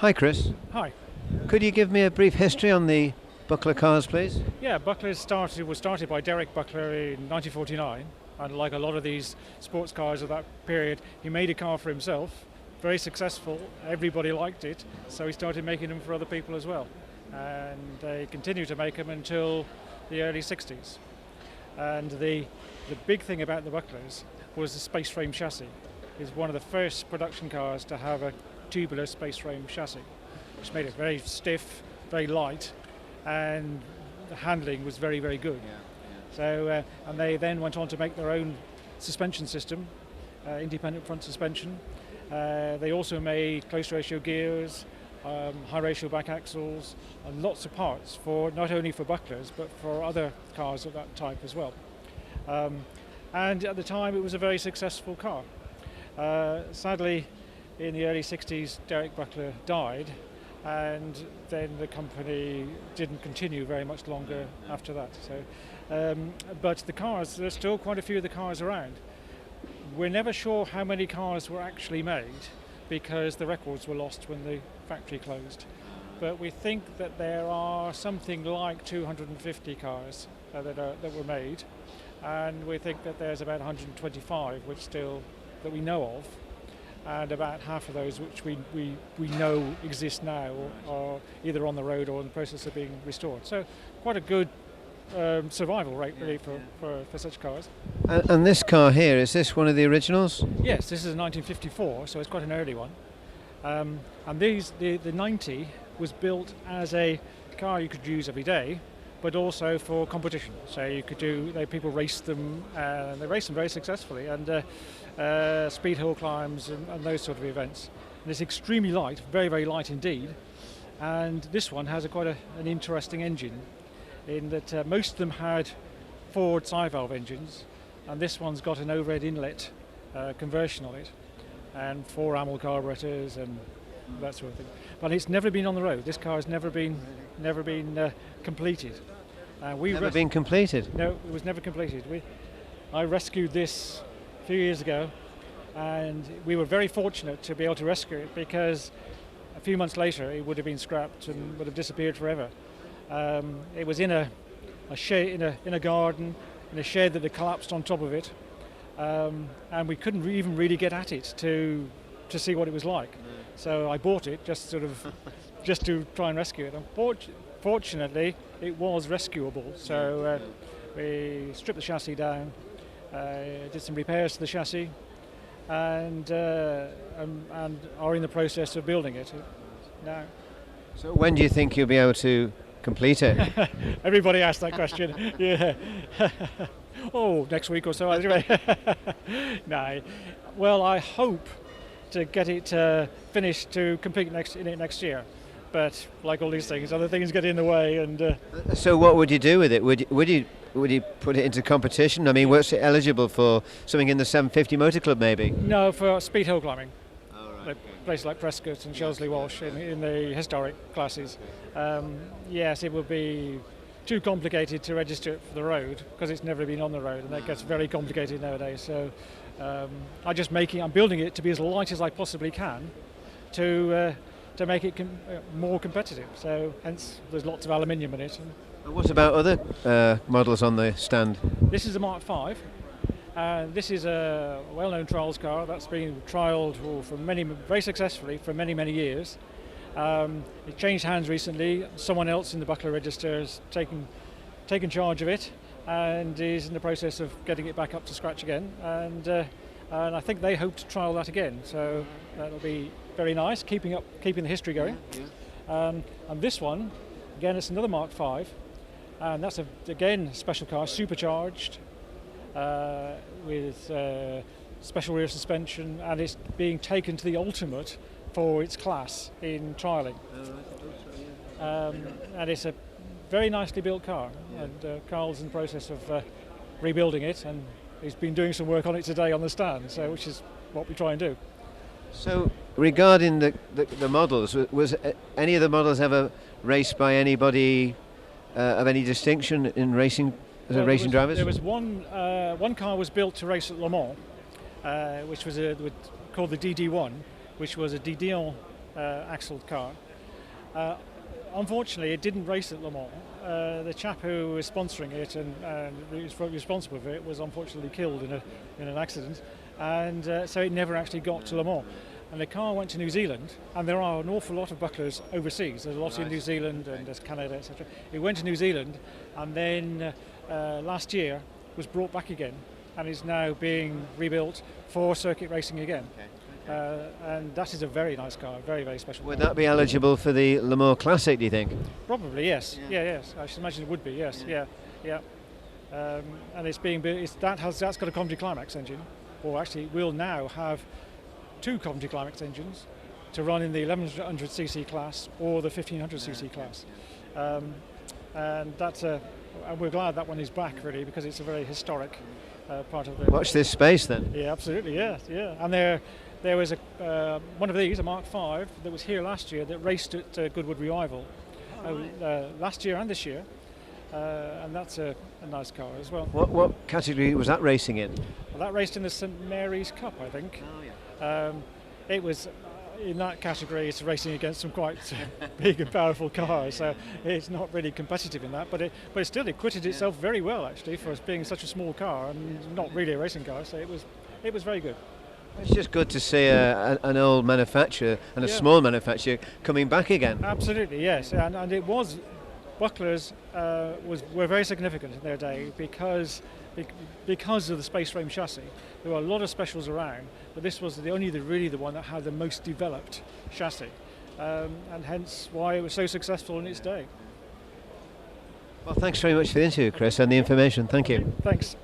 Hi Chris. Hi. Could you give me a brief history on the Buckler cars, please? Yeah, Buckler was started by Derek Buckler in 1949, and like a lot of these sports cars of that period, he made a car for himself, very successful, everybody liked it, so he started making them for other people as well. And they continued to make them until the early 60s. And the big thing about the Bucklers was the space frame chassis. It's one of the first production cars to have a tubular space frame chassis, which made it very stiff, very light, and the handling was very, very good. So, and they then went on to make their own suspension system, independent front suspension. They also made close ratio gears, high ratio back axles, and lots of parts for not only for Bucklers but for other cars of that type as well. And at the time it was a very successful car. Sadly, in the early 60s, Derek Buckler died, and then the company didn't continue very much longer after that. So, but the cars, there's still quite a few of the cars around. We're never sure how many cars were actually made because the records were lost when the factory closed. But we think that there are something like 250 cars that were made, and we think that there's about 125 that we know of, and about half of those which we know exist now or are either on the road or in the process of being restored. So quite a good survival rate really for such cars. And this car here, is this one of the originals? Yes, this is a 1954, so it's quite an early one. And the 90 was built as a car you could use every day, but also for competition. So you could people raced them, they raced them very successfully, and speed hill climbs and those sort of events. And it's extremely light, very, very light indeed. And this one has quite an interesting engine, in that most of them had Ford side valve engines, and this one's got an overhead inlet conversion on it, and 4 Amel carburetors and that sort of thing. But it's never been on the road. This car has never been completed. Never been completed? No, it was never completed. I rescued this a few years ago, and we were very fortunate to be able to rescue it, because a few months later it would have been scrapped and would have disappeared forever. It was in a shed, in a garden, in a shed that had collapsed on top of it, and we couldn't even really get at it to see what it was like. So I bought it just to try and rescue it. And fortunately, it was rescuable. So we stripped the chassis down, did some repairs to the chassis, and are in the process of building it now. So when do you think you'll be able to complete it? Everybody asks that question. Yeah. Oh, next week or so. Anyway. No. Well, I hope to get it finished to compete next year. But like all these things, other things get in the way. And so, what would you do with it? Would you put it into competition? I mean, was it eligible for something in the 750 Motor Club, maybe? No, for speed hill climbing. Right. Places like Prescott and Shelsley Walsh in the historic classes. Yes, it would be too complicated to register it for the road, because it's never been on the road, and that gets very complicated nowadays. So I'm building it to be as light as I possibly can to make it more competitive. So hence there's lots of aluminium in it. And what about other models on the stand? This is a Mark V. This is a well-known trials car that's been trialled very successfully for many, many years. It changed hands recently. Someone else in the Buckler Register has taken charge of it and is in the process of getting it back up to scratch again. And I think they hope to trial that again. So that'll be very nice, keeping the history going. And this one, again, it's another Mark V, and that's again a special car, supercharged, with special rear suspension, and it's being taken to the ultimate for its class in trialling. And it's a very nicely built car, and Carl's in the process of rebuilding it, and he's been doing some work on it today on the stand, so which is what we try and do. So regarding the models, was any of the models ever raced by anybody of any distinction in racing? Racing drivers? There was one car was built to race at Le Mans, which was called the DD1, which was a Didion axled car. Unfortunately, it didn't race at Le Mans. The chap who was sponsoring it and was responsible for it was unfortunately killed in an accident, and so it never actually got to Le Mans. And the car went to New Zealand, and there are an awful lot of bucklers overseas. There's a lot in New Zealand and there's Canada, etc. It went to New Zealand, and then last year was brought back again, and is now being rebuilt for circuit racing again. And that is a very nice car, very, very special. Would car. that be eligible for the Le Mans Classic, do you think? Probably, yes. Yes. I should imagine it would be, yes. Yeah. And it's being built. That's got a Coventry Climax engine, or actually will now have 2 Coventry Climax engines to run in the 1100cc class or the 1500cc class. And that's and we're glad that one is back, really, because it's a very historic part of the... Watch this space, then. Yeah, absolutely, yeah. And there was one of these, a Mark V, that was here last year that raced at Goodwood Revival last year and this year, and that's a nice car as well. What category was that racing in? Well, that raced in the St Mary's Cup, I think. It was in that category. It's racing against some quite big and powerful cars, so it's not really competitive in that. But it still acquitted itself very well, actually, for being such a small car and not really a racing car. So it was very good. It's just good to see an old manufacturer and a small manufacturer coming back again. Absolutely, yes, and it was. Bucklers were very significant in their day because of the space frame chassis. There were a lot of specials around, but this was really the one that had the most developed chassis, and hence why it was so successful in its day. Well, thanks very much for the interview, Chris, and the information. Thank you. Thanks.